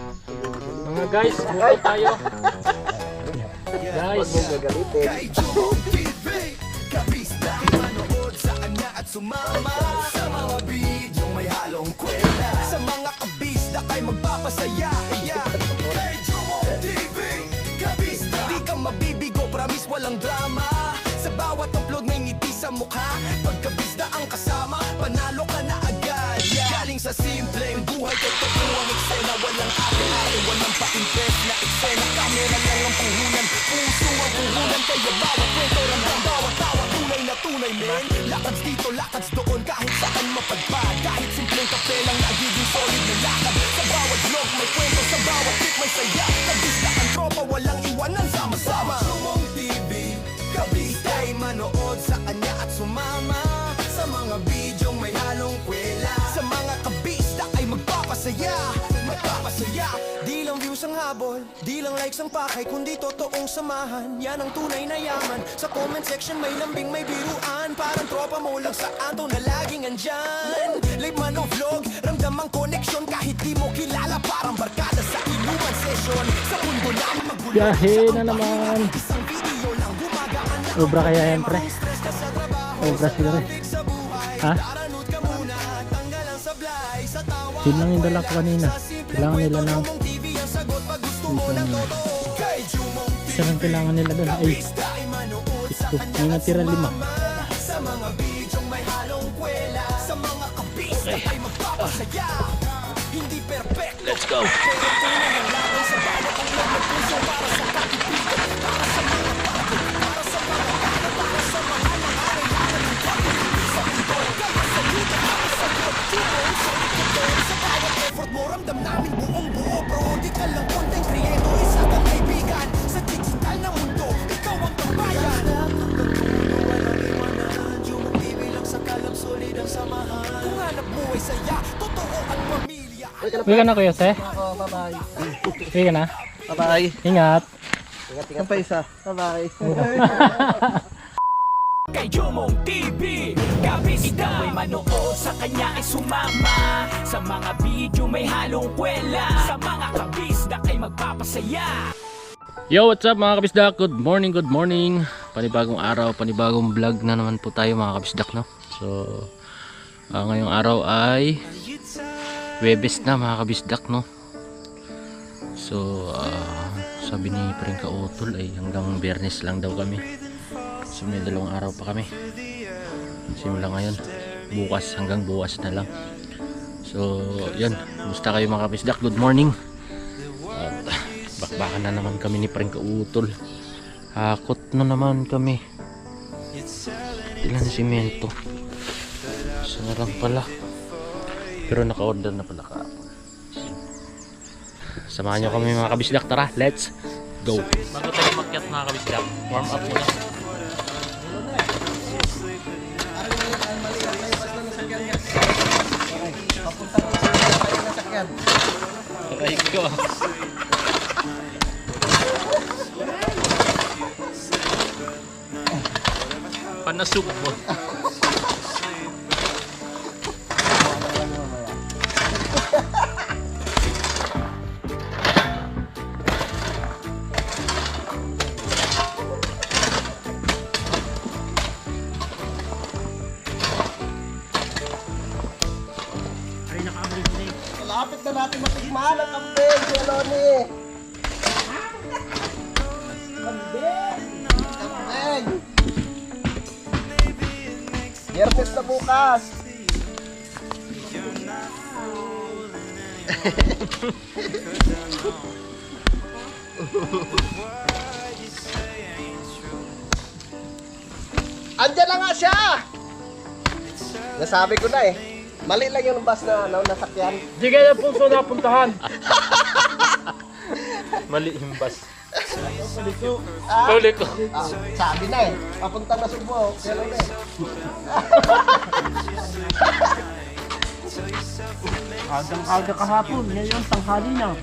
Mga guys, buko tayo. Guys, Kay Jumong TV, kabista manood sa kanya at sumama sa mga video may halong kwela. Sa mga kabista kay magpapasaya. Kay Jumong TV, kabista di ka mabibigo, promise walang drama. Sa bawat upload may ngiti sa mukha. Pagkabista ang kasama, panalo ka na agad. Galing sa simpleng buhay, totoo ang eksena. Walang ate-ate, walang pa-impress na eksena. Kamera lang ang puhunan, puso ang puhunan. Kaya bawat kwento, ramdam, bawat tawa, tunay na tunay, men. Lakads dito, lakads doon, kahit saan mapadpad. Kahit simpleng kape lang, nagiging solid na lakad. Sa bawat vlog may kwento, sa bawat clip may saya. Kabista ang tropa, walang iwanan, sama-sama. Jumong TV, kabista ay manood sa kanya at sumama sa mga bidyong may halong kwela. Sa mga kabista ay magpapasaya, magpapasaya. Di lang views ang habol, di lang likes ang pakay, kundi totoong samahan. Yan ang tunay na yaman. Sa comment section may lambing, may biruan. Parang tropa mo lang sa ato na laging andyan. Live man o vlog, ramdam ang connection. Kahit di mo kilala, parang barkada sa inuman session. Sa mundo namin magulo, Biyahe na naman. isang video lang gumagaan na. Obra kaya yan, pre. Obra siguro eh. Ha? Yun lang yung dala ko kanina. Kailangan nila ng isa lang kailangan nila doon. Ay, ito. May natira 5. Sa mga bidyong may halong kwela. Sa mga kabista ay magpapasaya. Hindi perfecto. Let's go! Pero tunay ang laban sa bawat ang nagpuso para sa katipigan. Para sa mga pagod, para sa mga tao, para sa mga nangangailangan ng pag-ibig sa mundo. Kaya sa luta, para sa pagtulong sa likod. Sa bawat effort mo, ramdam namin buong buo. Bro, di ka lang content creator, isa kang kaibigan. Sa digital na mundo, ikaw ang tambayan. Jumong TV lang sa kalam, solid ang samahan. Kung hanap buhay saya, totoo ang pamilya. Uwi ka na, Kuya Jose? Oh, bye-bye. Uwi ka na? Bye-bye. Ingat! Ingat pa isa. Bye-bye. Kay Jumong TV, kabista ay manood sa kanya ay sumama sa mga video may halong kwela. Sa mga kabista ay magpapasaya. Yo, what's up mga kabisdak? Good morning, good morning. Panibagong araw, panibagong vlog na naman po tayo mga kabisdak, no? So, ngayong araw ay Webes na mga kabisdak, no? So, sabi ni Pring Kautol ay hanggang Biyernes lang daw kami. So, may 2 araw pa kami. Simula ngayon, bukas hanggang bukas na lang. So, yun. Kumusta kayo mga kabisdak? Good morning. At bakbakan na naman kami ni Pring Kautol. Hakot na naman kami. Ilan na simento. Isa na lang pala. Pero naka-order na pala ka. Samahan nyo kami mga kabisdak. Tara, let's go. Bago tayo makyat mga kabisdak, warm up muna. Aray ko. Panasok mo. Lapit na natin matikman ang kambing, si Aloni. Kambing! Biyernes na bukas. Andiyan na nga siya! Nasabi ko na eh. Mali lang yung bus na nasakyan. Di kaya po so napuntahan. Mali yung bus. Huli ko. Sabi na eh. Papunta na Subo. Pero na eh. Aga kahapon, ngayon tanghali na.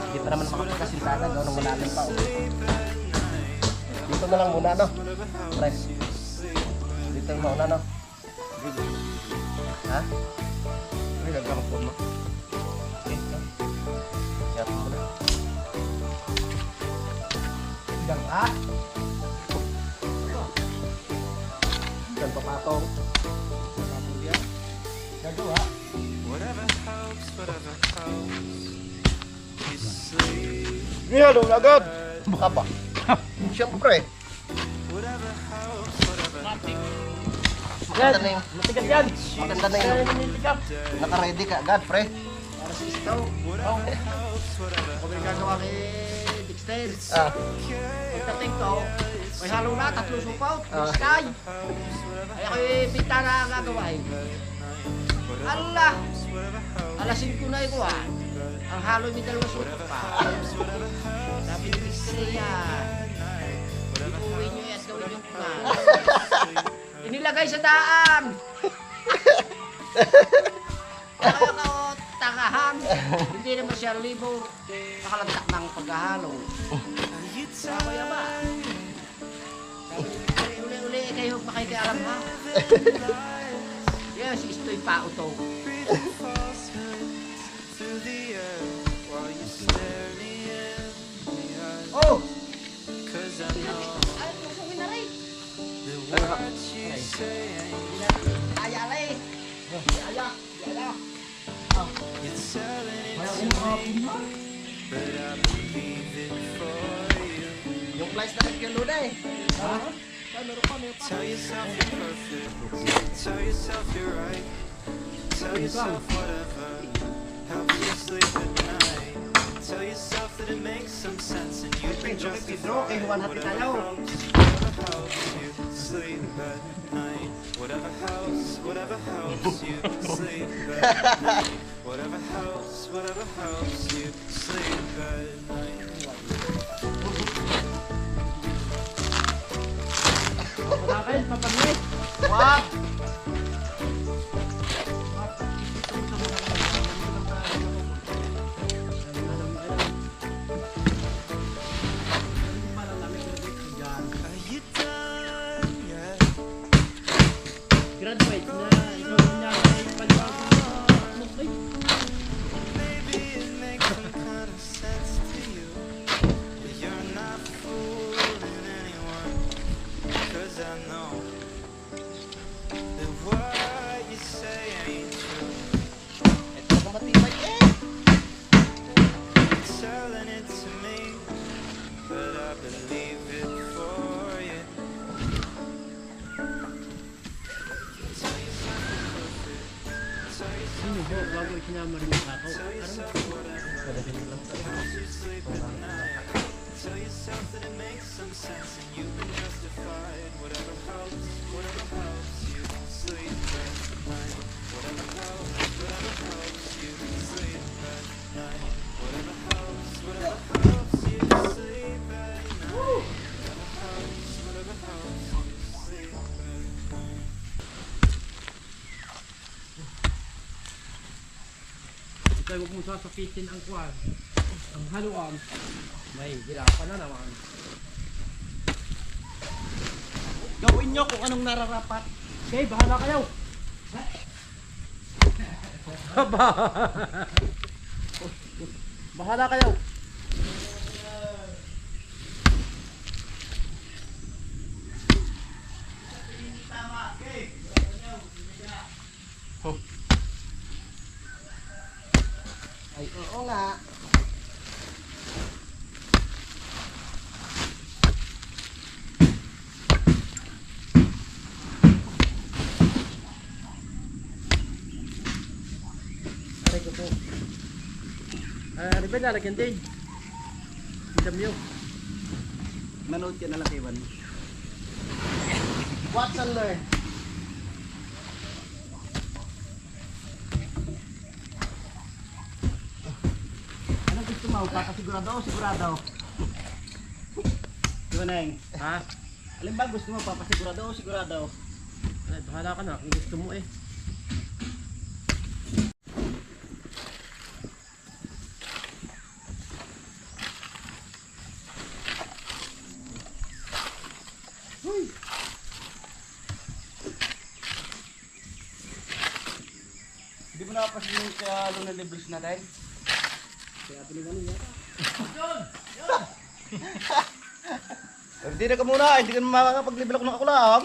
Hindi pa naman makapagkasintanan. Gawin ng malalim pa. Dito na lang muna, no? Pre. Dito na muna, no? Ha? Ay, nagkakapon mo. Okay, no? Shut mo na. Diyan ka? Diyan papatong. Gagawa. Nihalo na agad. Baka ba? Siyempre. Maganda na yung... Matigas yan. Maganda na yung... Matigas. Naka-ready ka agad, pre. Para sa istaw. Ako may gagawa kay Dexter. Ah, Pagdating ko, may halo na, 3 supaw, Ah. sky. Ay ako yung pinta na gagawain. Allah! Alas 5 na ito ah. Ang halo may 2 supaw pa. Sabi ni Dexter yan. Iuwi nyo yan, gawin yung kuna. Inilagay sa daan. Kaya ako, tangahan. Hindi naman siya libo. Nakalantak ng paghahalo. Sabi ba? Uli-uli kayo makikialam ha. Yes, isto'y pa ito. Oh! Ay, kusungin na rin. Kaya rin. Kaya. Kaya. yung flies na nagkalo na eh. Ha? Tell yourself you're perfect. Tell yourself you're right. Tell yourself whatever helps you sleep at night. Tell yourself that it makes some sense and you can justify whatever helps you sleep at night. Whatever helps you sleep at night. Whatever helps you sleep at night. Bakit? Papangit? Wag! Are you done yet? Graduate na. Ikaw na may pagbago. Maybe it makes some kind of sense to you. But you're not fooling anyone. 'Cause I know that what you say ain't true. Ito na matibay eh. You're telling it to me, but I believe it for you. Tell yourself you're perfect. Tell yourself Sino ho? Bago isinama rin yung ako. Tell yourself whatever helps you sleep at night. Tell yourself that it makes some sense and you can justify it. Whatever helps you sleep at night. Whatever helps you sleep at night. Whatever helps you sleep at night. Whatever helps you sleep at night. Ikaw huwag mo sasapitin ang kwan. Ang haluan. May hirapan na naman. Gawin nyo kung anong nararapat. Okay, bahala kayo. Bahala kayo. Ay, oo nga. Aray ko po. Rebel, lalagyan din. Isam nyo. Manood ka na lang kay Juan. Watch and learn. Anong gusto mo? Kakasigurado o sigurado? Neng. Ha? Alin ba gusto mo? Papasigurado o sigurado? Ay, bahala ka na kung gusto mo eh. mo napasin kaya Luna Libres natin. Hindi na ka muna, hindi ka makakapag-level ako ng akulam.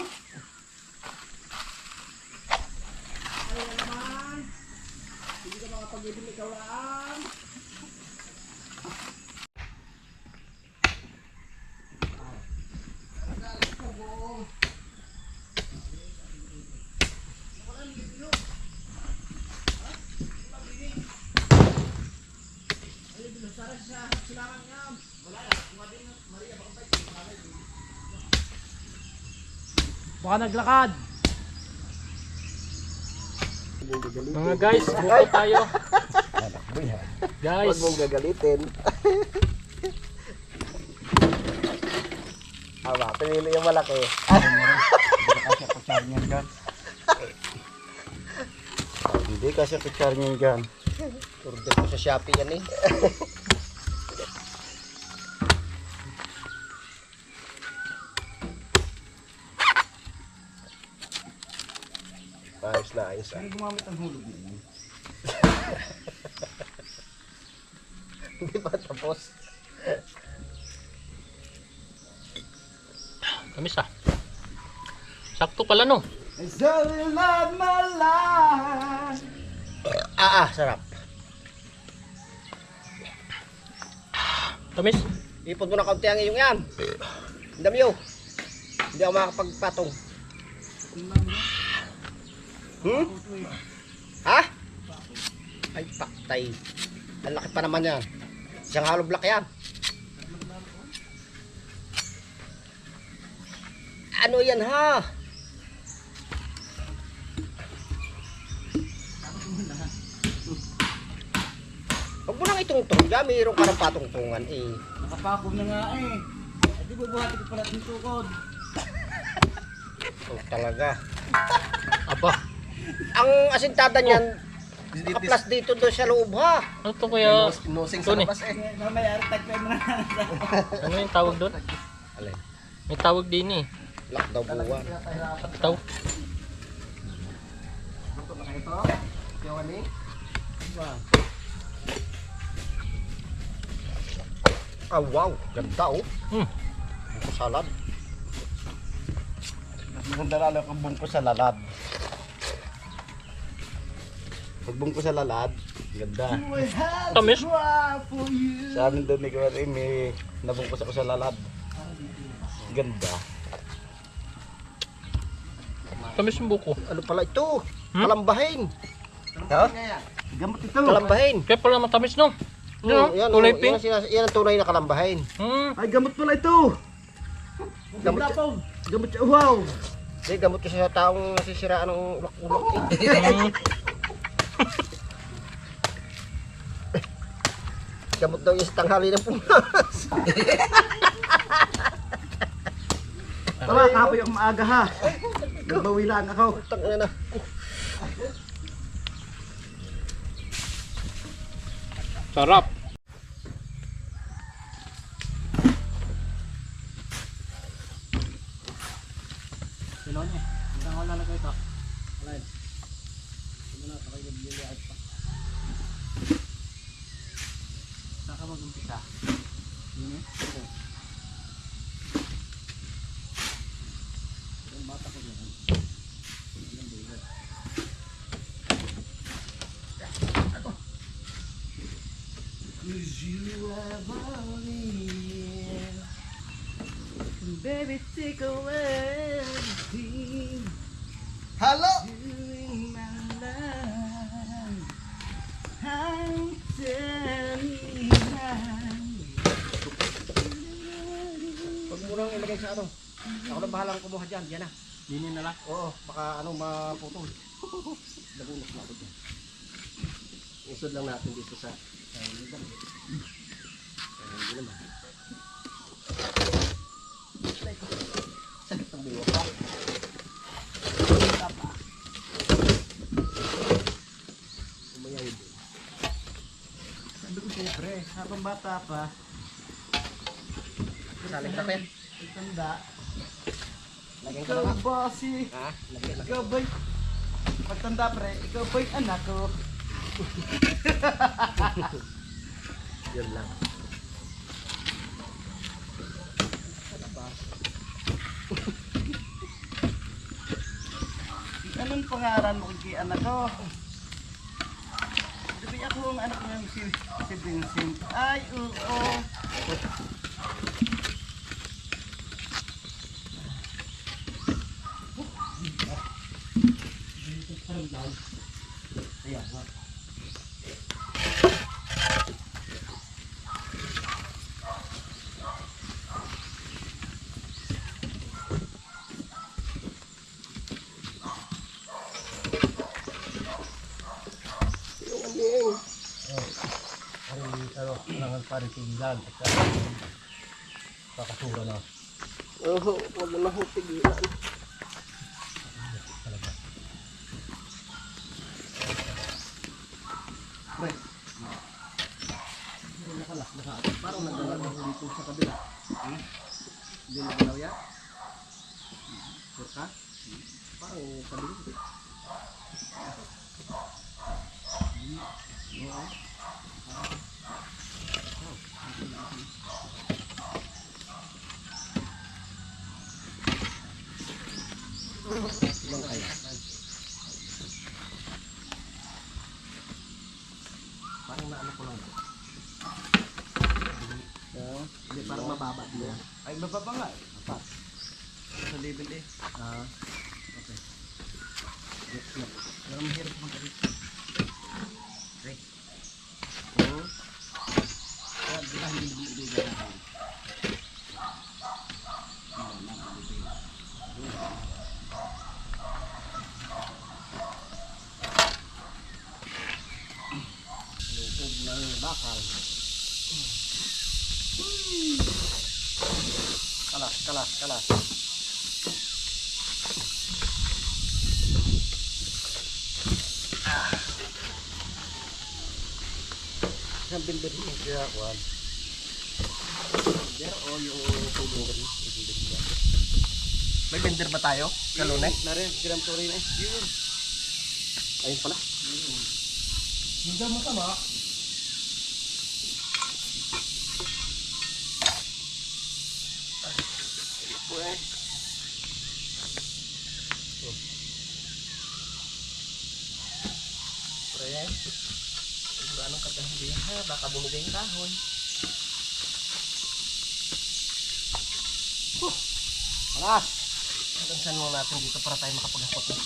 Baka naglakad. Mga guys, buko tayo. Guys, Huwag mong gagalitin. Aba, pinili yung malaki. Hindi kasi picture niya dyan. Order ko sa Shopee yan eh. Ayos na ayos. Ay, gumamit ang hulog mo. Hindi pa tapos. tamis ah. Sakto pala no. I still love my life. Sarap. Tamis. Ipon mo na kaunti ang iyong yan. Ang dami yun. Hindi ako makakapagpatong. Ha? Ay, patay. Ang laki pa naman yan. Siyang hollow block yan. Ano yan ha? Huwag mo nang itungtong dyan. Mayroon ka ng patungtungan eh. Nakapakog na nga eh. Hindi bubuhati ko pala ng tukod. Oh, talaga. Aba, Ang asintada niyan, nakaplas dito doon sa loob ha. ano to kuya? Nosing sa Tony, labas eh. Mamaya, tagpay mo na. ano yung tawag doon? Alay, May tawag din eh. lock daw buwan. Taw. Buto na kayo to. Yawan eh. Ah, wow, ganda oh. Buko salad. Mas maganda lalo kung bungko sa lalad. Pag bungko sa lalad, ganda. Tamis. Sa amin doon ni Gawari, may nabungkos ako sa lalad. Ganda. Tamis yung buko. Ano pala ito? Kalambahin. Ha? Gamot ito. Kalambahin. Kaya pala matamis no? Ano? Yan, Kulay yan, pink. yan ang tunay na kalambahin. Ay, gamot pala ito. Gamot, Gamot siya. Wow. di, gamot kasi sa taong nasisiraan ng ulak-ulak eh. Gamot daw yung tanghali ng punas. Tama, kapoy ang maaga ha. Nagbawi lang ako. Tangina na. Sarap. Sino niya? Saan ko lalagay ito? Alay. Sino na, sakay nagbili at pa. Saan ka mag-umpisa? Yun eh? Ito. Ang bata ko yan. Ang bigat. Cause you ever leave. Baby, take away everything. Hello. Doing my life. I'm telling you. Huwag mo nang ilagay sa ano. Ako na bahalang kumuha dyan. Diyan na. Dinin na lang. Oo, baka ano maputol. Lagunas na ako dyan. Isod lang natin dito sa... Hindi naman. Sakit ang buwa pa. Umayaw din. Sabi ko siyempre, habang bata pa, Saling na rin. tanda, Lagyan ko ikaw na nga. bossy, Ha? Lagyan na. ikaw ba'y, pagtanda pre, ikaw ba'y anak ko, Yun lang. Anong pangalan mo kay anak ko? Sabi ako ang anak niya si Vincent. Ay, oo. Kailangan parin tigilan at kakasura na. Oo, huwag mo na tigilan. Pre. Parang nagdala dito sa kabila. Hindi nagalaw yan? Sure ka? Parang kabila. Parang naano ko lang. Hindi, parang mababa din yan. Ay, mababa nga. Apat. Sa level eh. Okay. Pero mahirap mo dito. Okay. So, yan, di ba hindi bibigyan natin? Loob ng bakal. Kalas, kalas, kalas. Ang bilbil mo kaya kuhan. Pero o yung tulong rin. May blender ba tayo? Kalunay? Narin, gram to rin eh. Yun. Ayun pala. Hindi mo tama. Pues. Pre. Anong katahibihan ha? Baka bumigay yung kahoy. Malas! Hanggang mo natin dito para tayo makapagakot na.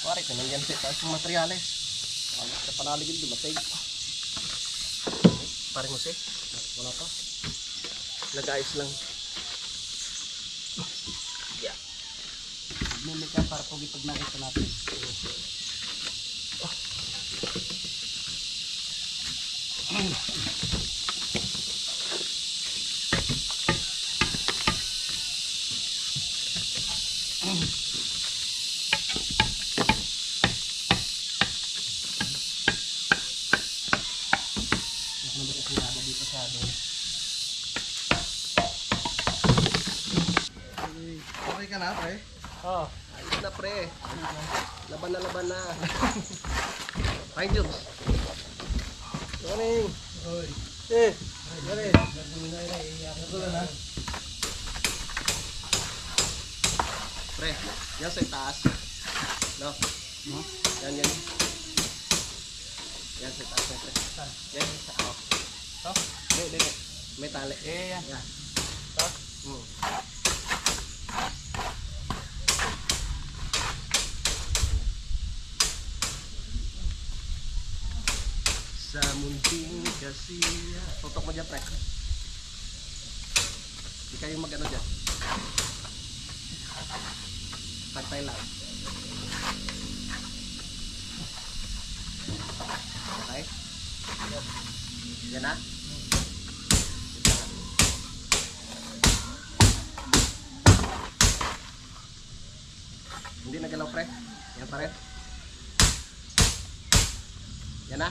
Pare, kung nandiyan sa taas yung materyales. Sa panaligid, dumatay. Pare mo siya. Wala pa. Nag-ayos lang. Yeah. Mimik ka para pogi pag nakita natin. Okay ka na, pre? Oo. Ayos na, pre. Laban na. Fine, Jobs. Morning. Oy. Morning. Natuloy na. Pre, yan sa taas. No? Yan. Yan sa taas, pre. Yan sa taas. To? Hindi. May tali. Yan. To? Sa munting kasi tutok mo dyan, pre. Hindi kayo mag-ano dyan. Pagtay lang. Okay? Yan na. Hindi nagalaw, pre. Yan pa rin. Yan na.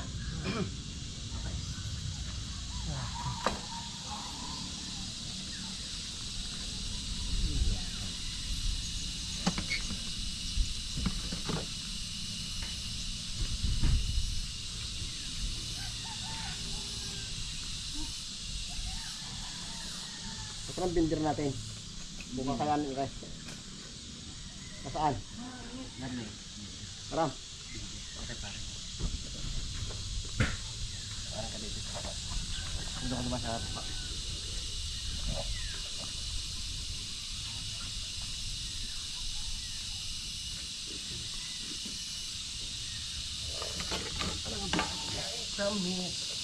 Saan bindir natin? Buka kaya nila. Nasaan? Param. Parang ka dito. Hindi ko naman sa pa. Tamis.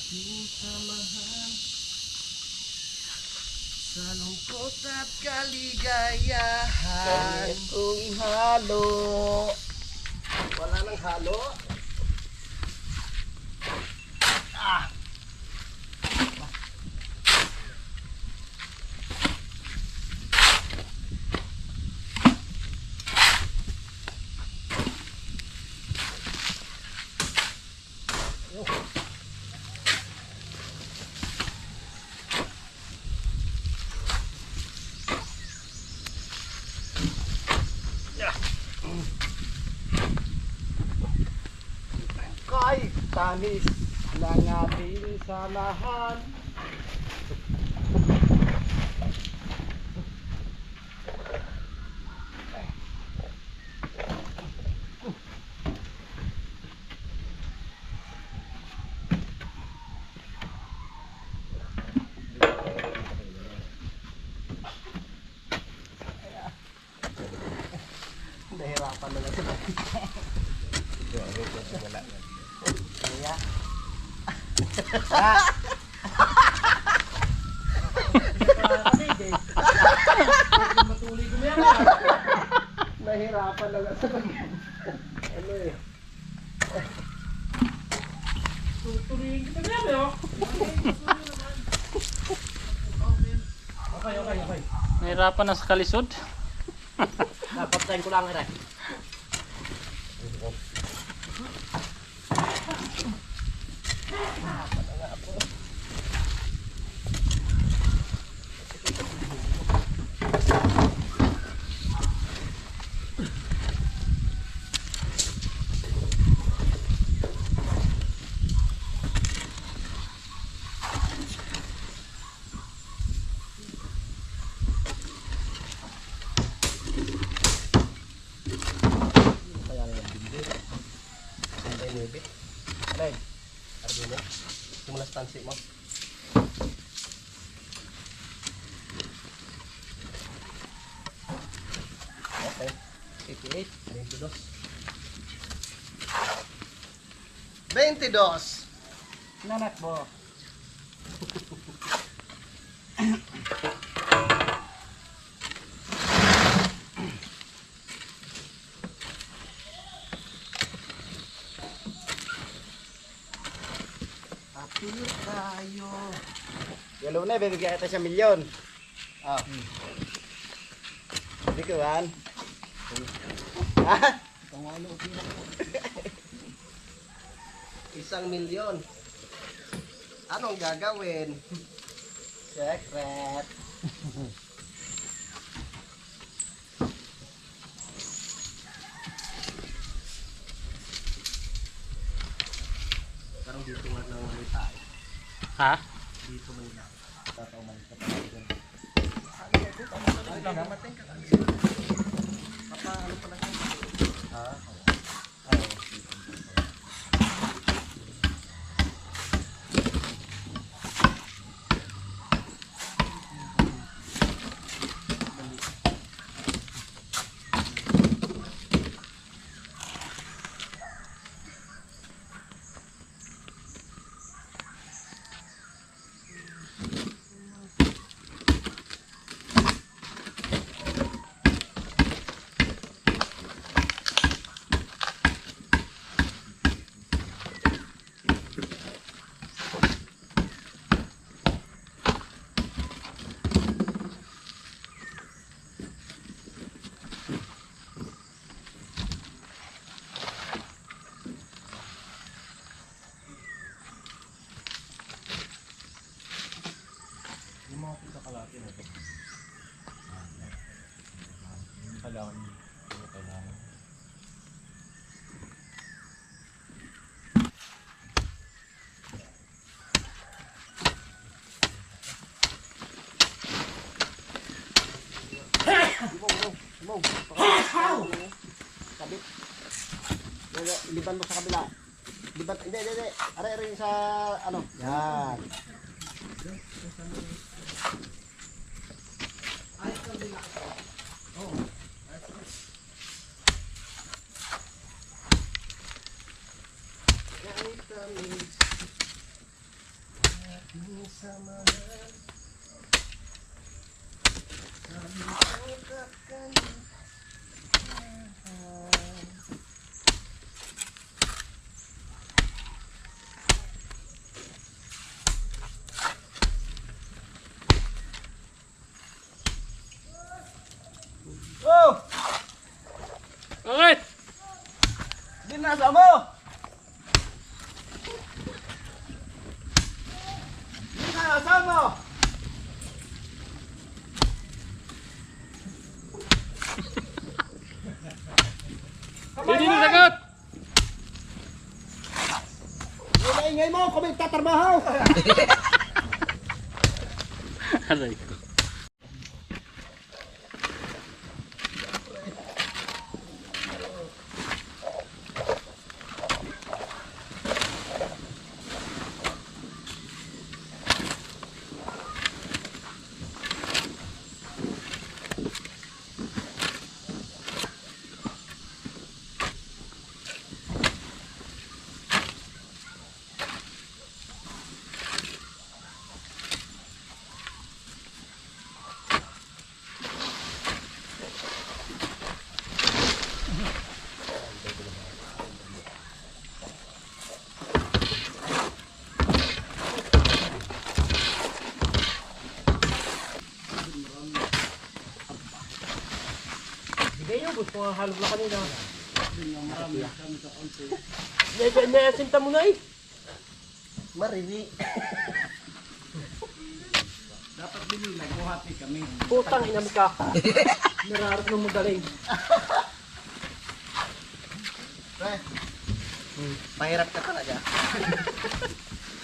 Ating samahan sa lungkot at kaligayahan. Kung halo. Wala nang halo. Kay tanis ng ating samahan. Nahirapan na lang sila. Kaya. Nahirapan na lang sila. Ano eh. Okay. Nahirapan na sa kalisod. Napatayin ko lang ito. Alay, ardo mo. Simula sa tansi mo. Okay. 88, 22. 22! Nanak mo. Apil tayo. Yalo na, bibigyan kita siya milyon. Ah. Hindi ko yan. Ha? 1,000,000. Anong gagawin? Secret. Parang dito nga lang ulit tayo. Ha? Dito man lang. Tatauman ka pa dyan. Namatay ka lang. Papa, ano pala ka? Ha? Oo. Mo. Kabit. Liban mo sa kabila. Liban, hindi. Are sa, ano. Yan. Oh! Bakit? Binasa mo! Binasa mo! Hindi na sagot! Ingay mo kung may tatrabaho! Aray ko. Hindi yun, gusto nga halog na kanina. Sinta mo na eh. Marili. Putang ina mo ka. Nararap ng magaling. Pre, mahirap ka talaga.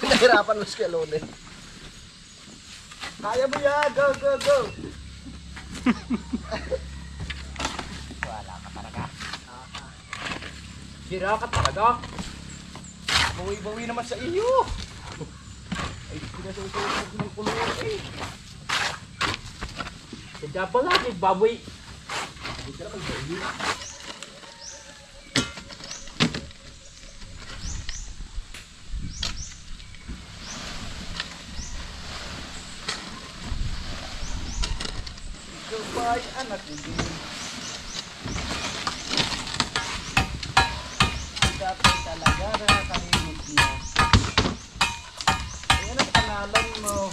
Nahirapan mo si Kalone. Kaya mo yan, go! Sira ka talaga. Bawi-bawi naman sa iyo. Ay, pinasusunod ng kulungan eh. Kaya pala, baboy. Goodbye, anak hindi. Dati talaga nakakalimot mo. Ayan ang pangalan mo.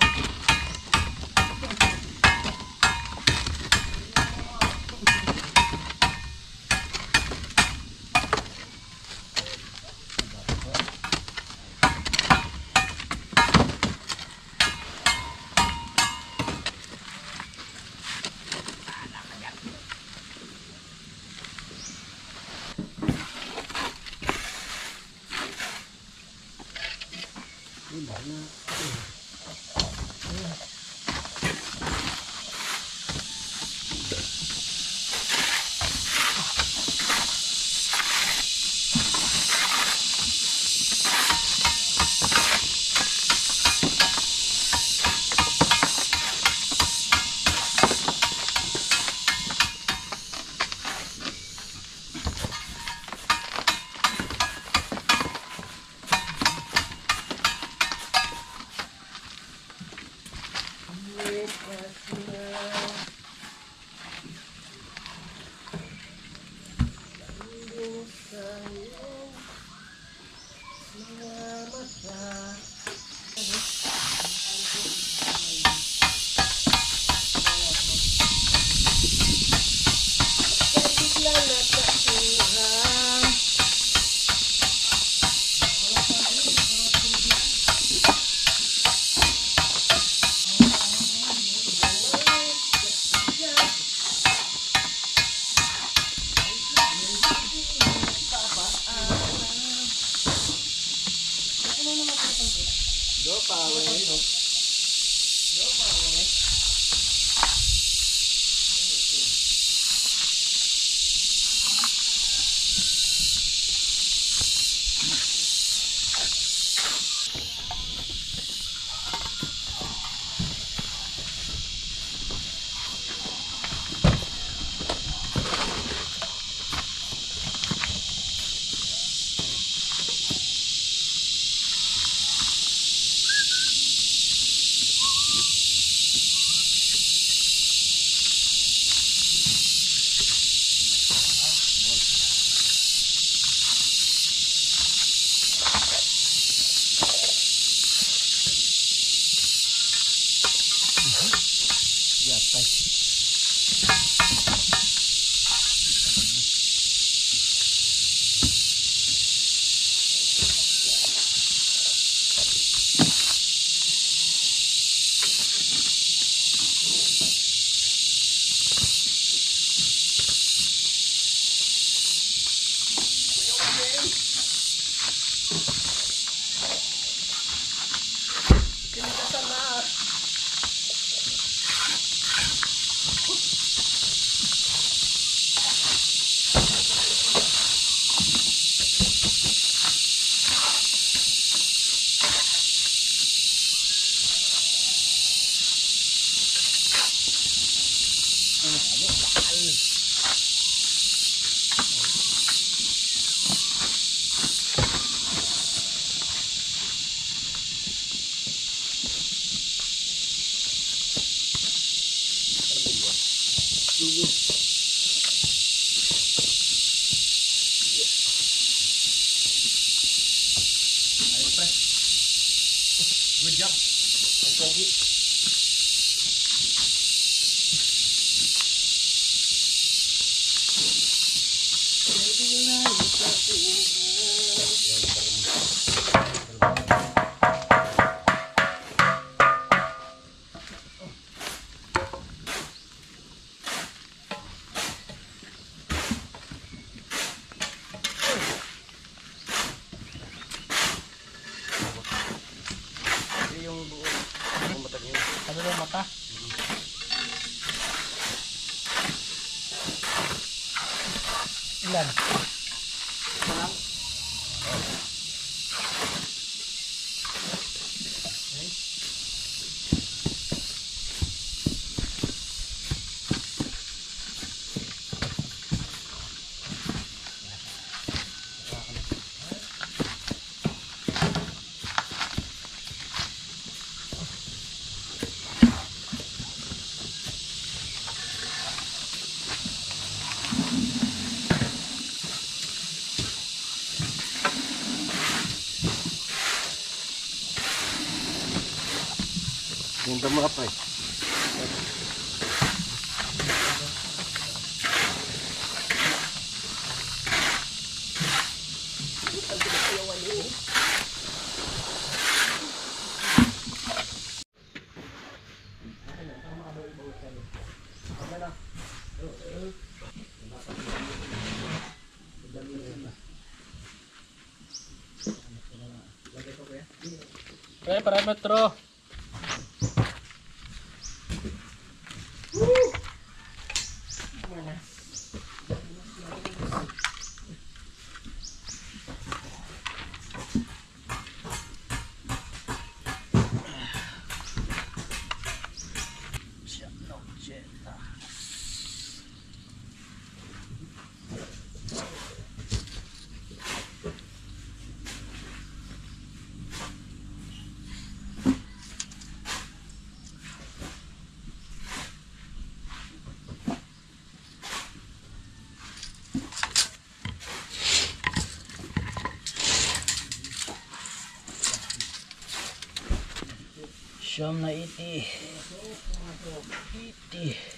Kinitasan na. Good job. Ang pogi. Yung buo. Yung matag yun. Ano yung mata? Ilan? Ganda mga pre. Pre, parametro. Siyam na 80. 80.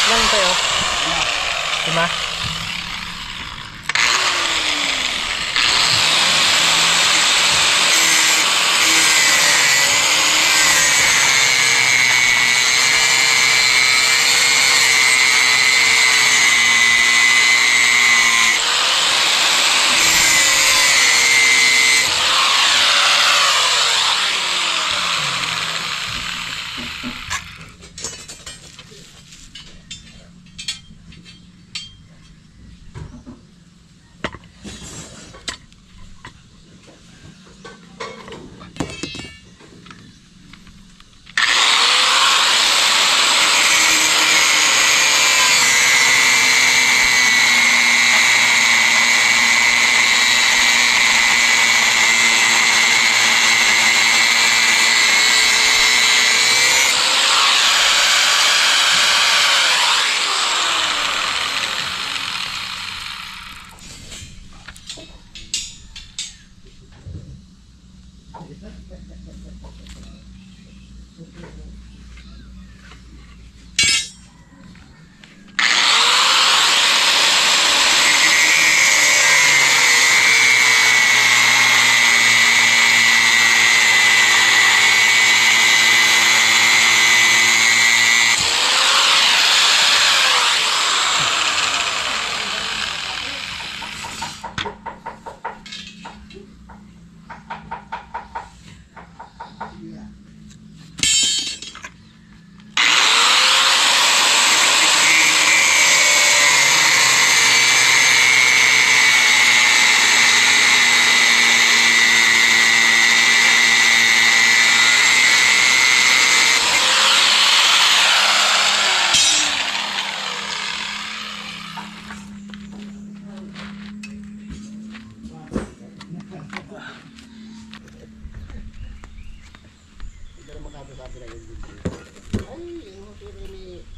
Ilan tayo? 5?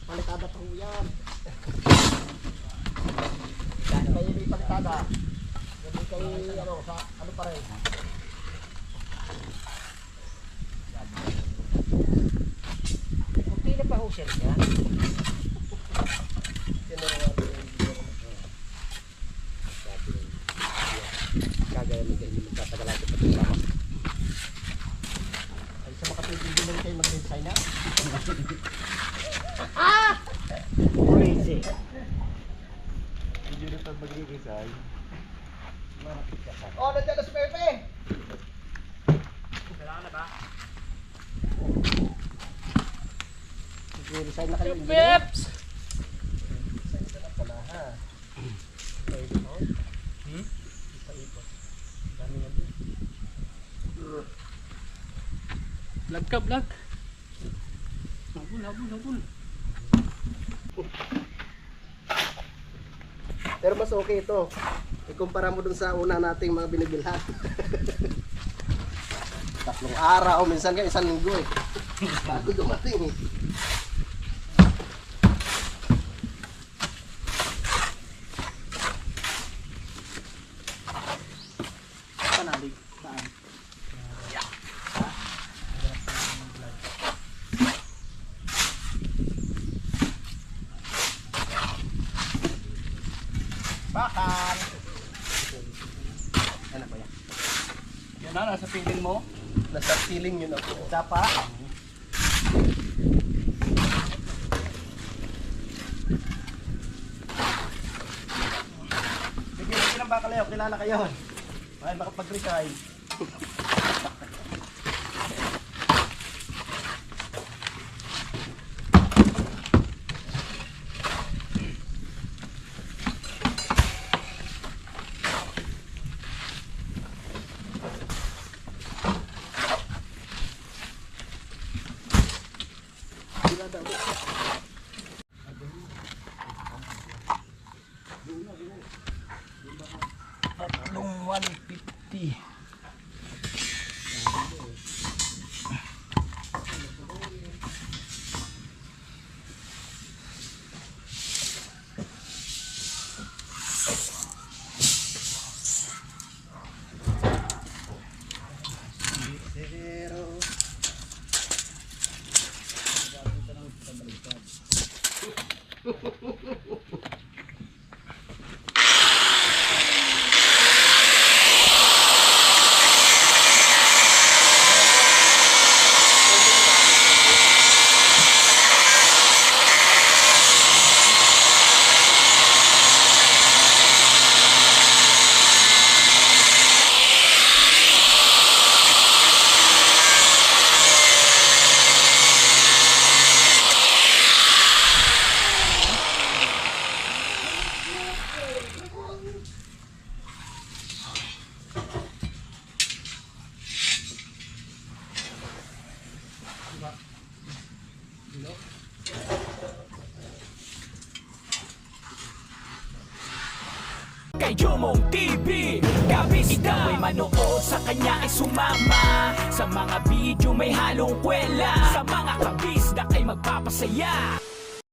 Palitada pa ho yan. Dahil kayo may palitada. Hindi kayo ano, sa ano pa rin. Kunti na pa ho sir niya. Kagaya mo kayo magtatagal natin pati sama. Ay sa makapigil din lang kayo mag-design na. Crazy. Hindi na pa mag-resign. Oh, nandiyan na si Pepe! Mag-resign na kayo. Peps! Vlog ka, vlog. Habol, habol, habol. Pero mas okay ito. Ikumpara mo dun sa una nating mga binibilhan. 3 araw, minsan nga 1 linggo eh. Bago dumating eh. Panalig. Saan? Bakal! Ano ba yan? Yan na, nasa piling mo? Nasa piling yun ako. Tapa? Bigyan ng bakal kayo, kilala kayo. Ay, makapag-recay. Tatlong 150. Kay Jomong TV, Gabis ikaw ay manood, sa kanya ay sumama. Sa mga video may halong kwela, sa mga kabisdak ay magpapasaya.